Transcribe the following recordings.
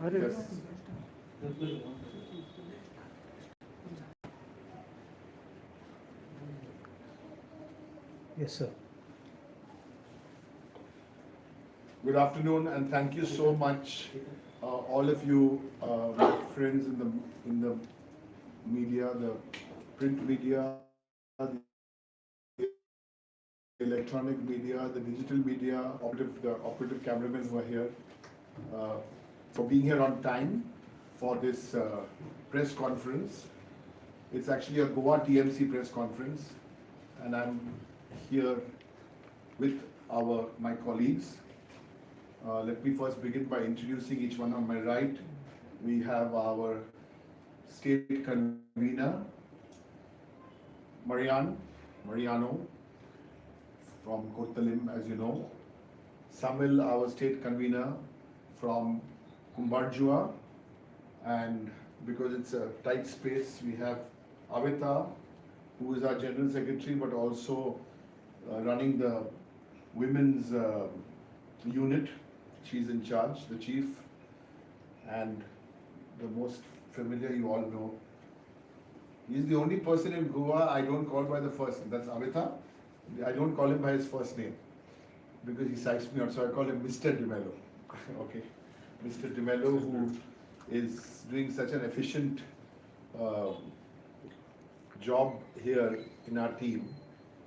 Yes. Yes, sir. Good afternoon, and thank you so much, all of you, my friends in the media, the print media, the electronic media, the digital media, the operative cameramen who are here, uh, for being here on time for this press conference. It's actually a Goa TMC press conference, and I'm here with my colleagues. Let me first begin by introducing each one. On my right, we have our state convener, Mariano from Kottalim, as you know. Samil, our state convener from Kumbarjua, and because it's a tight space, we have Avita, who is our general secretary, but also running the women's unit. She's in charge, the chief, and the most familiar, you all know. He's the only person in Goa I don't call by the first name. That's Avita. I don't call him by his first name because he psychs me out, so I call him Mr. DeMello. Okay, Mr. DeMello, who is doing such an efficient job here in our team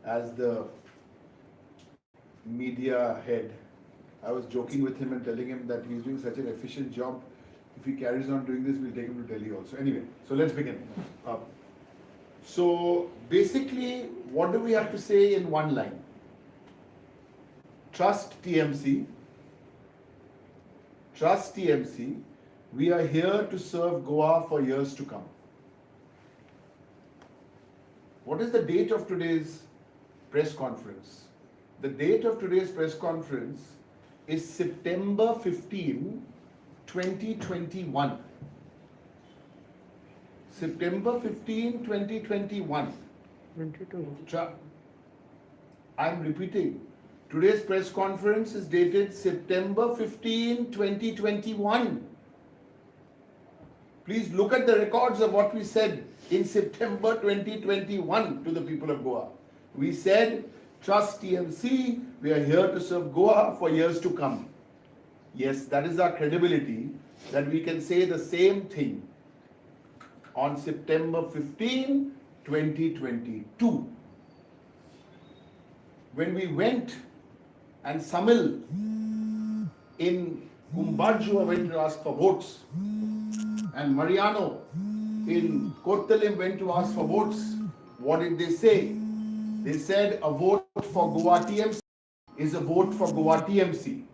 as the media head. I was joking with him and telling him that he's doing such an efficient job. If he carries on doing this, we'll take him to Delhi also. Anyway, so let's begin. So basically, what do we have to say in one line? Trust TMC. Trust TMC. We are here to serve Goa for years to come. What is the date of today's press conference? The date of today's press conference is September 15, 2021. September 15, 2021. 22. I'm repeating. Today's press conference is dated September 15, 2021. Please look at the records of what we said in September 2021 to the people of Goa. We said, trust TMC, we are here to serve Goa for years to come. Yes, that is our credibility, that we can say the same thing on September 15, 2022. When we went and Samil in Kumbarjua went to ask for votes, and Mariano in Kottalim went to ask for votes, what did they say? They said a vote for Goa TMC is a vote for Goa TMC.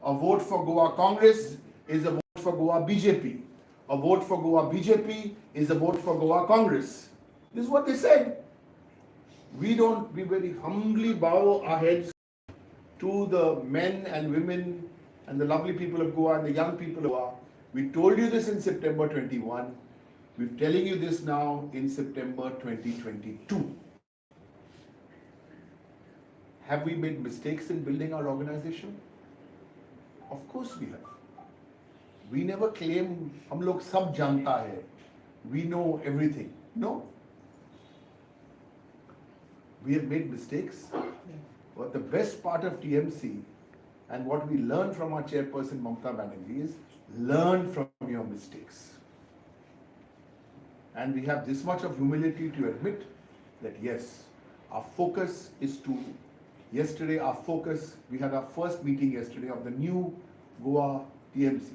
A vote for Goa Congress is a vote for Goa BJP. A vote for Goa BJP is a vote for Goa Congress. This is what they said. We very humbly bow our heads to the men and women and the lovely people of Goa and the young people of Goa. We told you this in September 21. We're telling you this now in September 2022. Have we made mistakes in building our organization? Of course we have. We never claim, hum log sab janta hai. We know everything. No. We have made mistakes. But the best part of TMC and what we learn from our chairperson Mamta Banerjee is learn from your mistakes. And we have this much of humility to admit that yes, our focus is to, yesterday we had our first meeting yesterday of the new Goa TMC.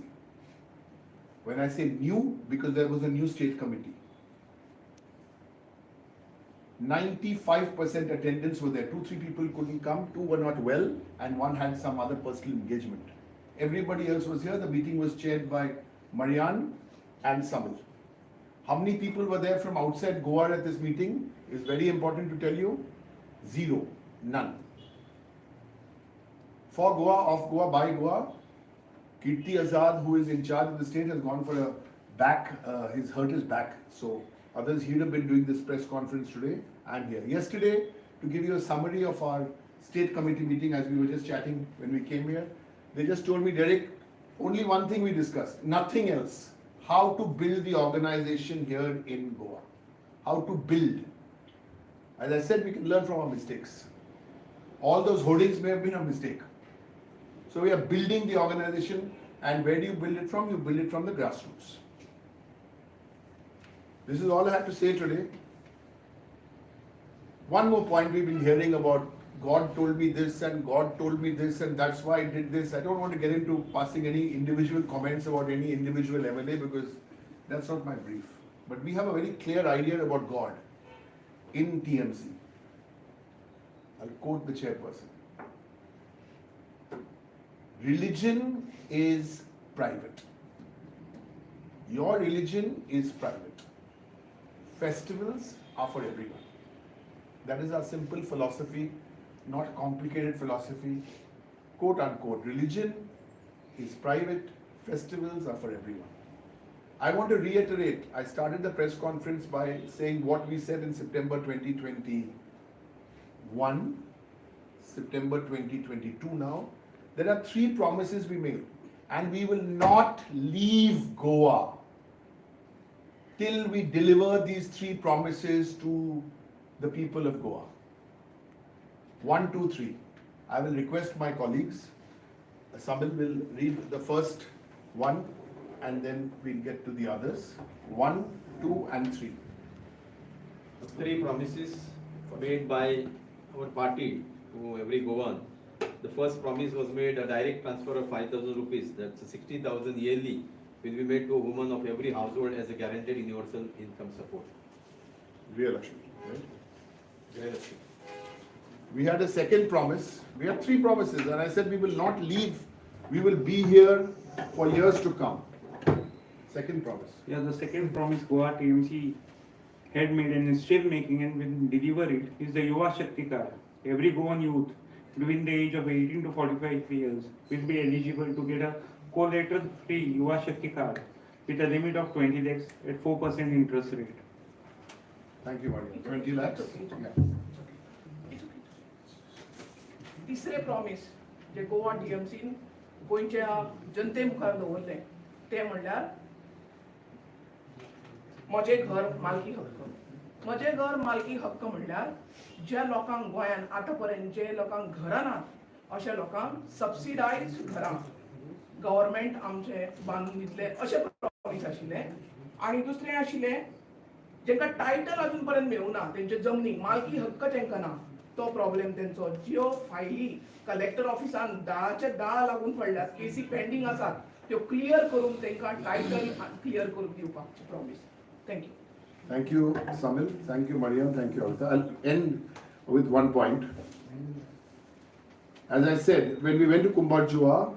When I say new, because there was a new state committee. 95% attendance were there. 2-3 people couldn't come, 2 were not well, and 1 had some other personal engagement. Everybody else was here. The meeting was chaired by Marianne and Samil. How many people were there from outside Goa at this meeting is very important to tell you. 0. None. For Goa, of Goa, by Goa, Kirti Azad, who is in charge of the state, has gone for a back, he's hurt his back. So others here have been doing this press conference today and here. Yesterday, to give you a summary of our state committee meeting as we were just chatting when we came here, they just told me, Derek, Only one thing we discussed, nothing else. How to build the organization here in Goa. How to build. As I said, we can learn from our mistakes. All those hoardings may have been a mistake. So we are building the organization, and where do you build it from? You build it from the grassroots. This is all I had to say today. One more point we've been hearing about, God told me this and God told me this and that's why I did this. I don't want to get into passing any individual comments about any individual MLA because that's not my brief. But we have a very clear idea about God in TMC. I'll quote the chairperson. Religion is private. Your religion is private. Festivals are for everyone. That is our simple philosophy, not a complicated philosophy. Quote unquote, religion is private, festivals are for everyone. I want to reiterate, I started the press conference by saying what we said in September 2021, September 2022 now. There are 3 promises we made, and we will not leave Goa till we deliver these 3 promises to the people of Goa. 1, 2, 3. I will request my colleagues. Samil will read the first one and then we'll get to the others. 1, 2 and 3. 3 promises made by our party to every Goan. The first promise was made a direct transfer of 5,000 rupees, that's 60,000 yearly, will be made to a woman of every household as a guaranteed universal income support. Real Lakshmi, right? Yes. We had a second promise. We had 3 promises, and I said we will not leave. We will be here for years to come. Second promise. Yeah, the second promise Goa TMC had made and is still making and will deliver it is the Yuva Shakti card. Every Goan youth between the age of 18 to 45 years will be eligible to get a collateral-free Yuva Shakti card with a limit of 20 lakhs at 4% interest rate. Thank you, Maria. 20 lakhs? Yeah. तिसरे promise जे गोवा टीएमसीन गोंयच्या जनते मुखार दवरले ते म्हणल्यार म्हजे घर मालकी हक्क. म्हजे घर मालकी हक्क म्हणल्यार ज्या लोकांक गोंयान आतां पर्यंत जे लोकांक घरां नात अशा लोकांक सबसिडायज घरां गव्हर्मेंट आमचे बांदून दितले अशे प्रॉमिस आशिल्ले. आनी दुसरें आशिल्लें जेंकां टायटल अजून पर्यंत मेळूना तेंचे जमनी मालकी हक्क तेंकां ना तो प्रॉब्लेम तेंचो ज्यो फायली कलेक्टर ऑफिसान 10चे 10 लागून पडल्यात केसी पेंडिंग आसात त्यो क्लियर करून तेंकां टायटल क्लियर करून दिवपाची promise. Thank you. Thank you, Samil. Thank you, Mariam. Thank you, Avita. I'll end with one point. As I said, when we went to Kumbharjua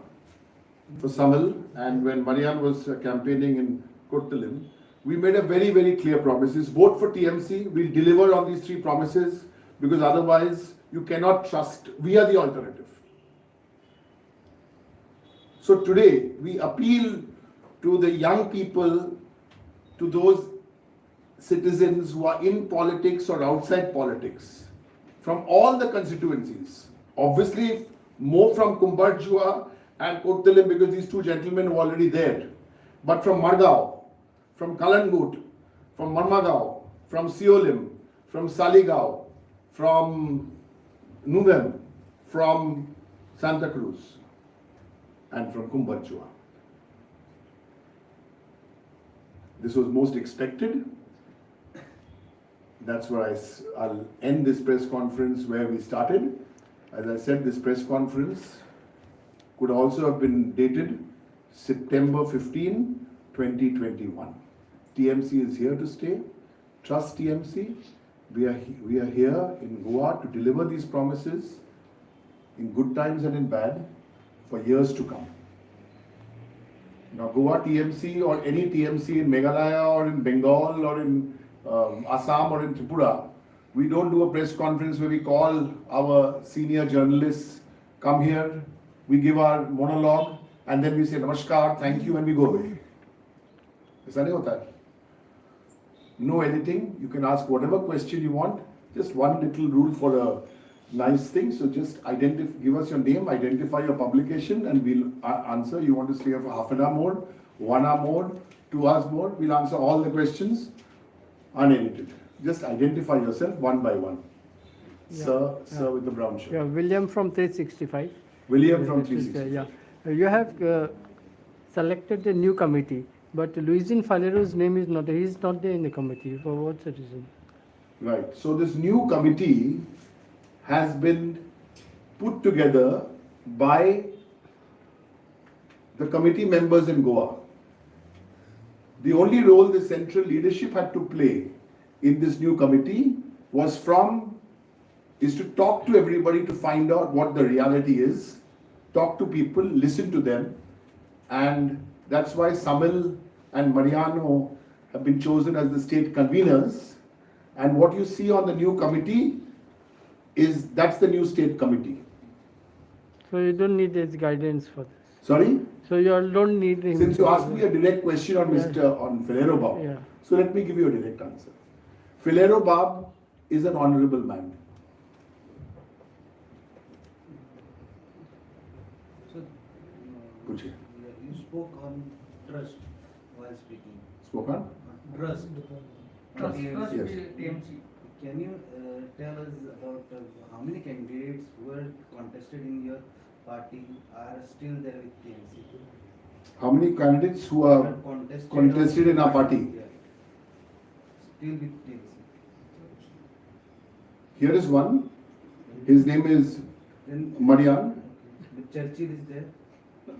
for Samil and when Mariam was campaigning in Kottalim, we made a very, very clear promises. Vote for TMC. We'll deliver on these 3 promises because otherwise you cannot trust. We are the alternative. So today we appeal to the young people, to those citizens who are in politics or outside politics, from all the constituencies. Obviously, more from Kumbharjua and Kottalim because these 2 gentlemen were already there. But from Margao, from Kalangut, from Marmagao, from Siolim, from Saligao, from Nuvem, from Santa Cruz, and from Kumbharjua. This was most expected. That's where I'll end this press conference where we started. As I said, this press conference could also have been dated September 15, 2021. TMC is here to stay. Trust TMC. We are here in Goa to deliver these promises in good times and in bad for years to come. Now, Goa TMC or any TMC in Meghalaya or in Bengal or in Assam or in Tripura, we don't do a press conference where we call our senior journalists, come here, we give our monologue, and then we say namaskar, thank you, and we go away. Aisa nahi hota hai. No editing, you can ask whatever question you want. Just one little rule for a nice thing. So just give us your name, identify your publication, and we'll answer. You want to stay for half an hour more, 1 hour more, 2 hours more? We'll answer all the questions unedited. Just identify yourself one by one. Yeah. Sir with the brown shirt. Yeah, William from 365. William from 360. Yeah. You have selected a new committee, but Luisin Falero's name is not there. He is not there in the committee. For what reason? Right. So this new committee has been put together by the committee members in Goa. The only role the central leadership had to play in this new committee is to talk to everybody to find out what the reality is, talk to people, listen to them, and that's why Samil and Mariano have been chosen as the state conveners. And what you see on the new committee that's the new state committee. So you don't need his guidance for this. Sorry? So you all don't need him. Since you asked me a direct question on on Filero Bab, Yeah. so let me give you a direct answer. Filero Bab is an honorable man. So, Puche. you spoke on trust while speaking. Spoke on? Trust. Trust, TMC. trust Yes. TMC. Can you tell us about how many candidates who were contested in your party are still there with TMC? How many candidates who are contested in our party? Yeah. Still with TMC. Here is one. His name is Then Marian. Churchill is there.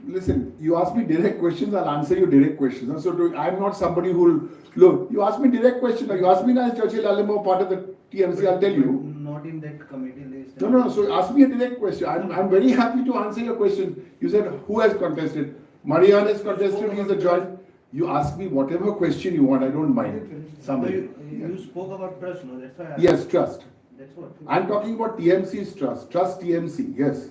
Listen, you ask me direct questions, I'll answer you direct questions. So I'm not somebody who'll look. You ask me direct question. You ask me now is Churchill Alamo part of the TMC? I'll tell you. Not in that committee list. No. So ask me a direct question. I'm very happy to answer your question. You said who has contested? Marian has contested. He's a judge. You ask me whatever question you want. I don't mind. So Somebody. you spoke about trust, no? That's why I asked. Yes, trust. That's what. I'm talking about TMC's trust. Trust TMC. Yes.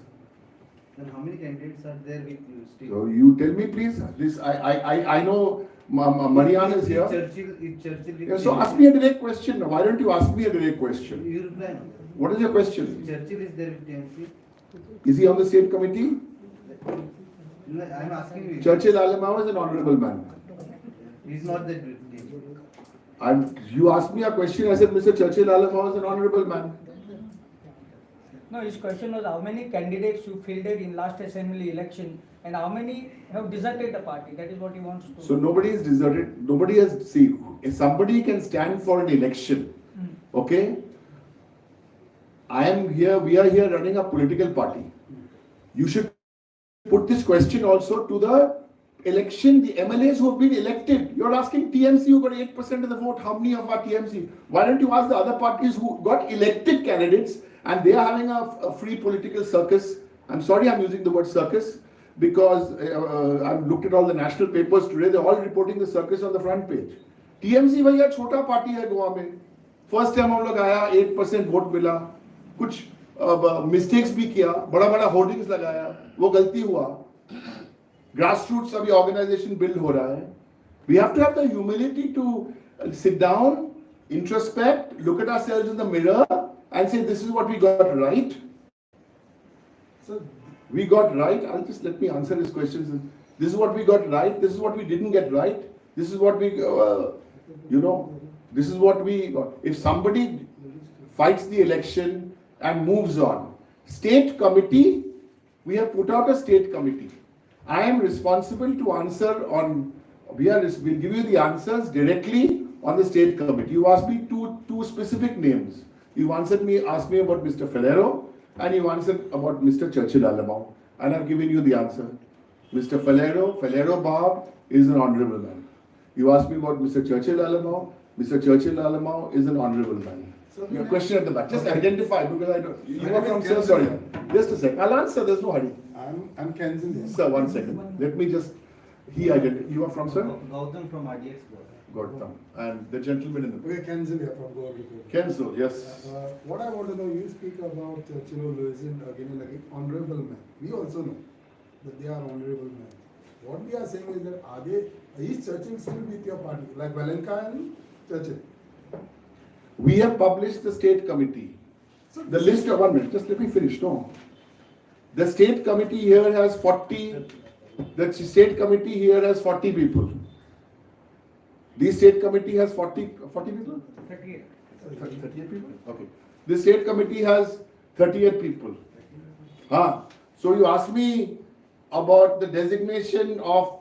Then how many candidates are there with you still? So you tell me, please. This I know. Marian is here. Is Churchill with Yeah, so TMC? ask me a direct question. Why don't you ask me a direct question? You reply now. What is your question? Churchill is there with TMC? Is he on the state committee? No, I'm asking you. Churchill Alamao is an honorable man. He's not there with TMC. You asked me a question. I said Mr. Churchill Alamao is an honorable man. No, his question was how many candidates you fielded in last assembly election and how many have deserted the party. That is what he wants to. So nobody is deserted. Nobody has. See, if somebody can stand for an election, okay? I am here. We are here running a political party. You should put this question also to the election, the MLAs who have been elected. You're asking TMC who got 8% of the vote, how many of our TMC? Why don't you ask the other parties who got elected candidates and they are having a free political circus? I'm sorry I'm using the word circus because I've looked at all the national papers today, they're all reporting the circus on the front page. TMC भैया छोटा party है गोवा में. First time हम लोग आया 8% vote मिला, कुछ mistakes भी किया, बड़ा बड़ा होर्डिंग्स लगाया, वो गलती हुआ. Grassroots अभी organization build हो रहा है. We have to have the humility to sit down, introspect, look at ourselves in the mirror and say this is what we got right. So we got right. Let me answer this question. This is what we got right. This is what we didn't get right. This is what we, this is what we got. If somebody fights the election and moves on, state committee, we have put out a state committee. I am responsible to answer on, we'll give you the answers directly on the state committee. You asked me two specific names. You asked me about Mr. Falero and you answered about Mr. Churchill Alamao. And I've given you the answer. Mr. Falero Bab is an honorable man. You asked me about Mr. Churchill Alamao. Mr. Churchill Alamao is an honorable man. So Your question at the back. Just identify because I don't. You are from Sir, sorry. Just a sec. I'll answer. There's no hurry. I'm Kenzin. Sir, 1 second. Let me just. You are from Sir? Gautam from RDX. Gautam. And the gentleman in the. We're Kenzin here from Goa. Kenzo, yes. What I want to know, you speak about Chilo Luisin again and again, honorable men. We also know that they are honorable men. What we are saying is that is Churchill still with your party? Like Valenka and Churchill? We have published the state committee. So The list of 1 minute, just let me finish. No. The state committee here has 40, the state committee here has 40 people. The state committee has 40 people? 38. 38 people? Okay. The state committee has 38 people. So you asked me about the designation of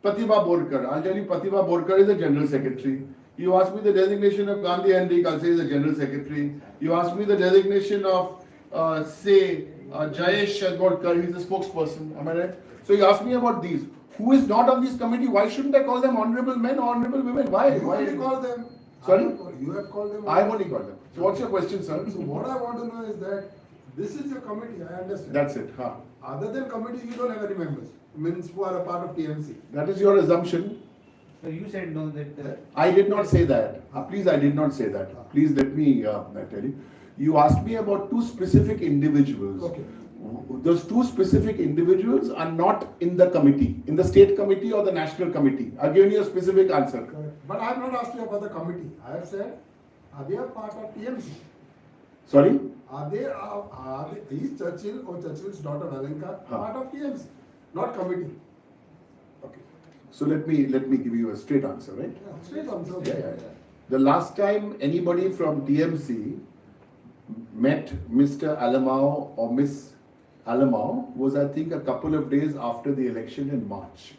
Pratibha Borkar. I'll tell you, Pratibha Borkar is the general secretary. You asked me the designation of Gandhi Henrik, I'll say he's the general secretary. You asked me the designation of, Jayesh Borkar, he's the spokesperson. Am I right? So you asked me about these. Who is not on this committee? Why shouldn't I call them honorable men or honorable women? Why? You only call them. Sorry? You have called them. I've only called them. So what's your question, sir? So what I want to know is that this is your committee, I understand. That's it. Other than committee, you don't have any members, means who are a part of TMC. That is your assumption. So you said no that. I did not say that. Please, I did not say that. Please let me tell you. You asked me about two specific individuals. Okay. Those two specific individuals are not in the committee, in the state committee or the national committee. I've given you a specific answer. Correct. But I have not asked you about the committee. I have said, are they a part of TMC? Sorry? Are they, is Churchill or Churchill's daughter Valenka part of TMC? Not committee. Okay. So let me give you a straight answer, right? Yeah, straight answer. Yeah. The last time anybody from TMC met Mr. Alamau or Miss Alamau was, I think, a couple of days after the election in March.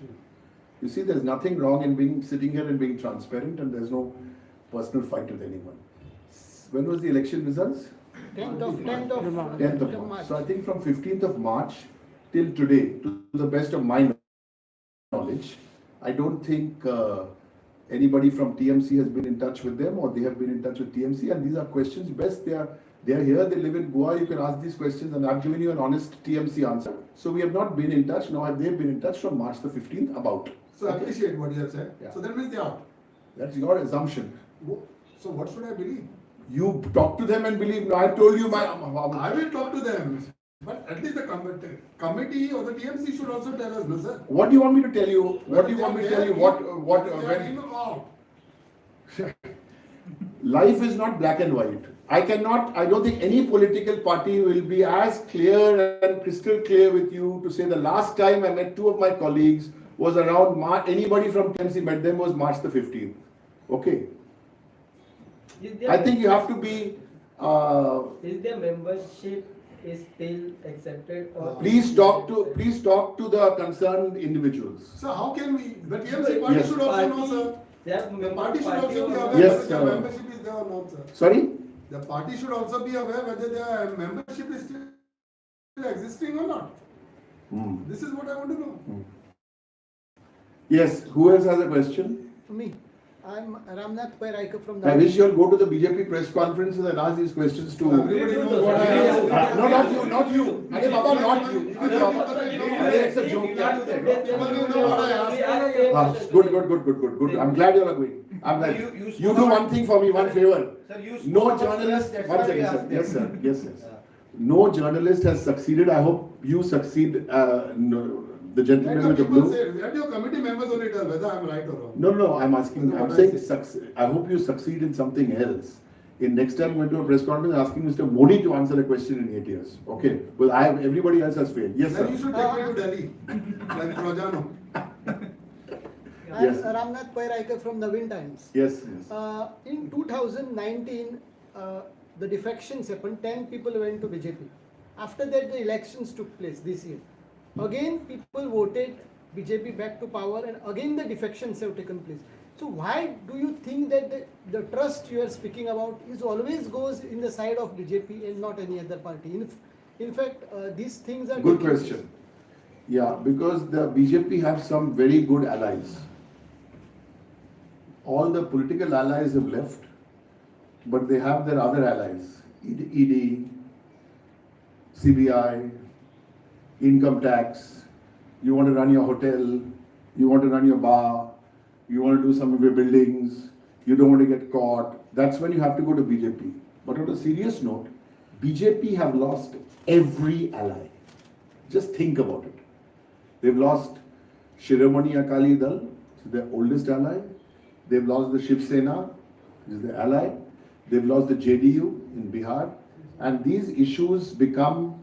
You see, there's nothing wrong in being sitting here and being transparent, and there's no personal fight with anyone. When was the election results? 10th of March. 10th of March. So I think from 15th of March till today, to the best of my knowledge, I don't think anybody from TMC has been in touch with them, or they have been in touch with TMC. And these are questions best they are here, they live in Goa, you can ask these questions, and I've given you an honest TMC answer. So we have not been in touch, nor have they been in touch from March the 15th about. So I appreciate what you have said. Yeah. So that means they are. That's your assumption. So what should I believe? You talk to them and believe. No, I told you my. I will talk to them. But at least the committee or the TMC should also tell us, no sir. What do you want me to tell you? What do you want me to tell you? What They are in or out. Life is not black and white. I don't think any political party will be as clear and crystal clear with you to say the last time I met two of my colleagues was around March, anybody from TMC met them was March the 15th. Okay. I think you have to be, Is their membership is still accepted or? please talk to the concerned individuals. So how can we, the TMC party Yes. should also know, sir. The The party should also be or- aware Yes, whether their sir. membership is there or not, sir. Sorry? The party should also be aware whether their membership is still existing or not. This is what I want to know. Yes, who else has a question? Me. I'm Ramnath Pairaikar from I wish you all go to the BJP press conferences and ask these questions to. Everybody knows what I asked. No, not you. Arey Baba, not you. Arey, it's a joke. People know what I asked. Good. I'm glad you are going. I'm glad. You do one thing for me, one favor. No journalist. One second, sir. Yes, sir. No journalist has succeeded. I hope you succeed. The gentleman with the People blue. say, let your committee members only tell whether I'm right or wrong. No, I'm saying I hope you succeed in something else. In next time going to a press conference asking Mr. Modi to answer a question in 8 years. Okay. Well, everybody else has failed. Yes, Then you sir. should take me to Delhi, like Rojano. Yes. I'm Ramnath Pairaikar from Navin Times. Yes. In 2019, the defections happened. 10 people went to BJP. After that, the elections took place this year. Again, people voted BJP back to power, and again the defections have taken place. So why do you think that the trust you are speaking about is always goes in the side of BJP and not any other party? In fact, these things are Good taking question. Yeah, because the BJP have some very good allies. All the political allies have left, but they have their other allies. ED, CBI, income tax, you want to run your hotel, you want to run your bar, you want to do some of your buildings, you don't want to get caught. That's when you have to go to BJP. But on a serious note, BJP have lost every ally. Just think about it. They've lost Shiromani Akali Dal, which is their oldest ally. They've lost the Shiv Sena, which is their ally. They've lost the JDU in Bihar. and these issues become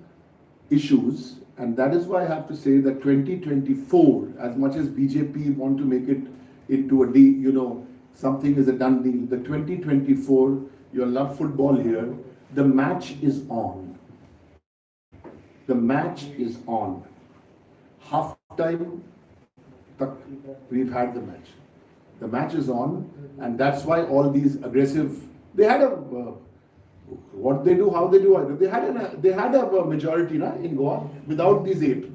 issues, and that is why I have to say that 2024, as much as BJP want to make it into a something is a done deal, the 2024, you love football here, the match is on. The match is on. Half time, we've had the match. The match is on, and that's why all these aggressive, they had a, what they do, how they do, they had a majority in Goa without these 8.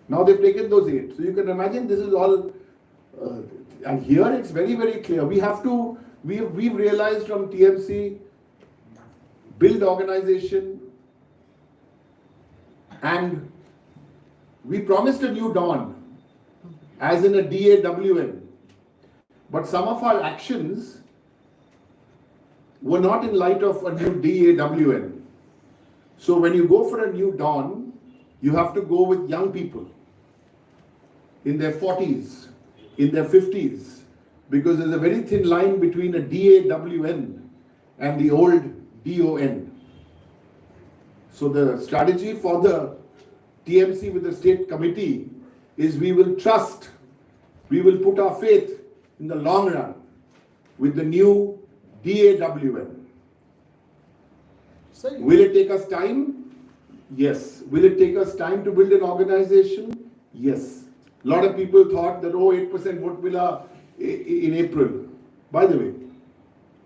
Now they've taken those 8. So you can imagine this is all, and here it's very, very clear. We've realized from TMC, build organization, and we promised a new dawn, as in a DAWN. But some of our actions were not in light of a new DAWN. So when you go for a new dawn, you have to go with young people in their 40s, in their 50s, because there's a very thin line between a DAWN and the old DON. So the strategy for the TMC with the state committee is we will trust, we will put our faith in the long run with the new DAWN. Sir, Will it take us time? Yes. Will it take us time to build an organization? Yes. A lot of people thought that, 8% vote will in April. By the way,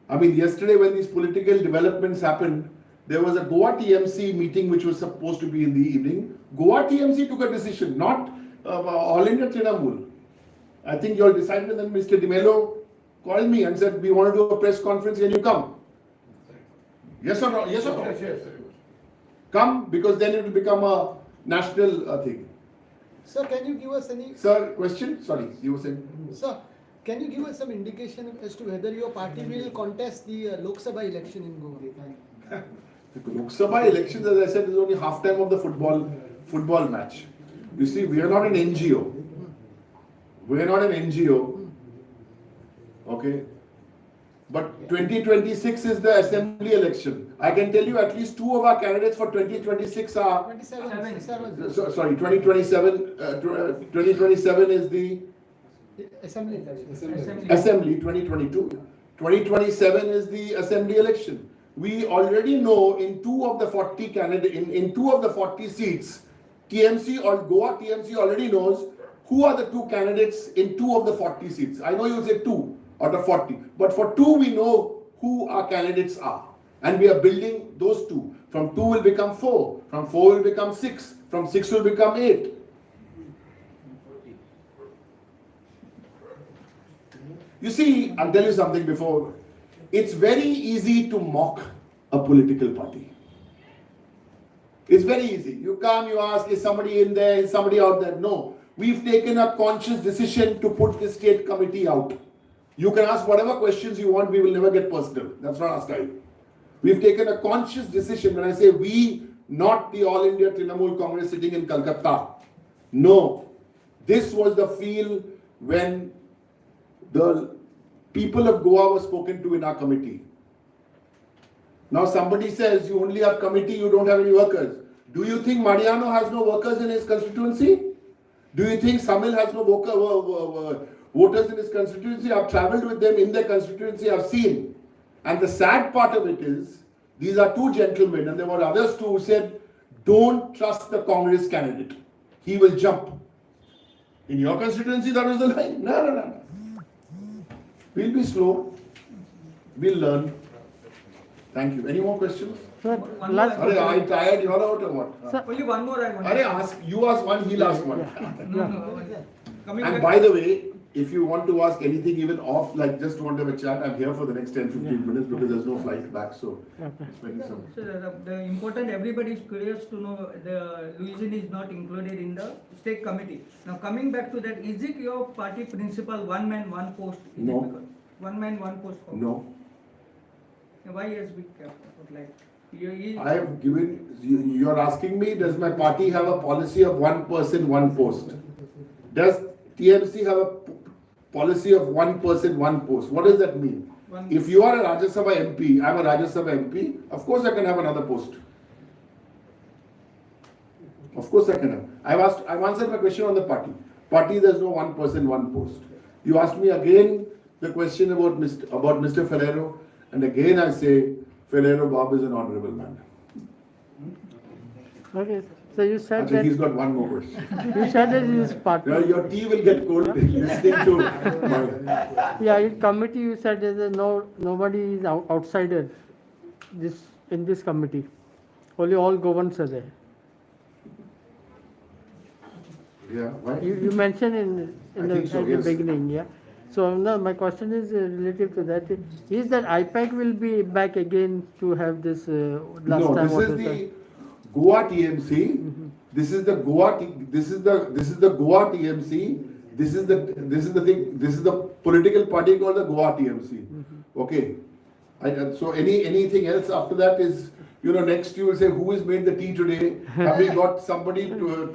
I mean, yesterday when these political developments happened, there was a Goa TMC meeting which was supposed to be in the evening. Goa TMC took a decision, not All India Trinamool. I think you all decided, and then Mr. Di Mello called me and said, we want to do a press conference, can you come? Yes or no? Yes or no? Yes. Come, because then it will become a national thing. Sir, can you give us any? Sir, question? Sorry, you were saying? Sir, can you give us some indication as to whether your party will contest the Lok Sabha election in Goa? The Lok Sabha elections, as I said, is only half time of the football match. You see, we are not an NGO. We are not an NGO. Okay. But 2026 is the assembly election. I can tell you at least 2 of our candidates for 2026 are. 27. Sorry, 2027. 2027 is the Assembly. assembly. 2022. 2027 is the assembly election. We already know in 2 of the 40 in 2 of the 40 seats, TMC or Goa TMC already knows who are the 2 candidates in 2 of the 40 seats. I know you say 2 out of 40, but for 2 we know who our candidates are, and we are building those 2. From 2 will become 4, from 4 will become 6, from 6 will become 8. You see, I'll tell you something before. It's very easy to mock a political party. It's very easy. You come, you ask, is somebody in there, is somebody out there? No. We've taken a conscious decision to put the state committee out. You can ask whatever questions you want, we will never get personal. That's not our style. We've taken a conscious decision. When I say we, not the All India Trinamool Congress sitting in Calcutta. No. This was the feel when the people of Goa were spoken to in our committee. Now somebody says you only have committee, you don't have any workers. Do you think Mariano has no workers in his constituency? Do you think Samil has no voters in his constituency? I've travelled with them in their constituency, I've seen. And the sad part of it is, these are 2 gentlemen, and there were others too who said, don't trust the Congress candidate. He will jump. In your constituency, that was the line. No. We'll be slow. We'll learn. Thank you. Any more questions? Sir, Are you tired? You're out or what? only one more I want. You ask one, he'll ask one. Coming And back- by the way, if you want to ask anything even off, like just want to have a chat, I'm here for the next 10-15 minutes because there's no flight back. So, spending some. So the important, everybody is curious to know, the Louisiana is not included in the state committee. Now coming back to that, is it your party principle, one man, one post? Is it No. because- One man, one post? No. Why has been kept like? I have given, you're asking me, does my party have a policy of one person, one post? Does TMC have a policy of one person, one post. What does that mean? If you are a Rajya Sabha MP, I'm a Rajya Sabha MP, of course I can have another post. Of course I can have. I've answered my question on the party. Party, there's no one person, one post. You asked me again the question about Mr. Ferrero, and again I say, Ferrero Bob is an honorable man. Okay, so you said Actually, that he's got one more question. you said that his party. Your tea will get cold listening to my... Yeah, in committee you said there's nobody is outsider in this committee. Only all governors are there. Yeah, why? You mentioned in I the think so, at the yes. beginning, yeah. So now my question is relative to that. Is that IPAC will be back again to have this last No, time? this what is was the Goa TMC. This is the Goa. This is the Goa TMC. This is the thing. This is the political party called the Goa TMC. Okay. So anything else after that is, next you will say who has made the tea today? Have we got somebody to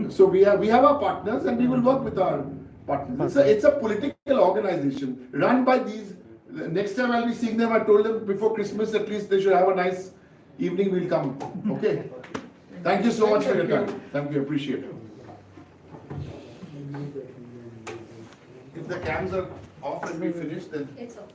so we have our partners and we will work with our partners. It's a political organization run by these. Next time I'll be seeing them. I told them before Christmas at least they should have a nice evening. We'll come. Okay. Thank you so much for your time. Thank you. Appreciate it. If the cams are off and we finish, then. It's off.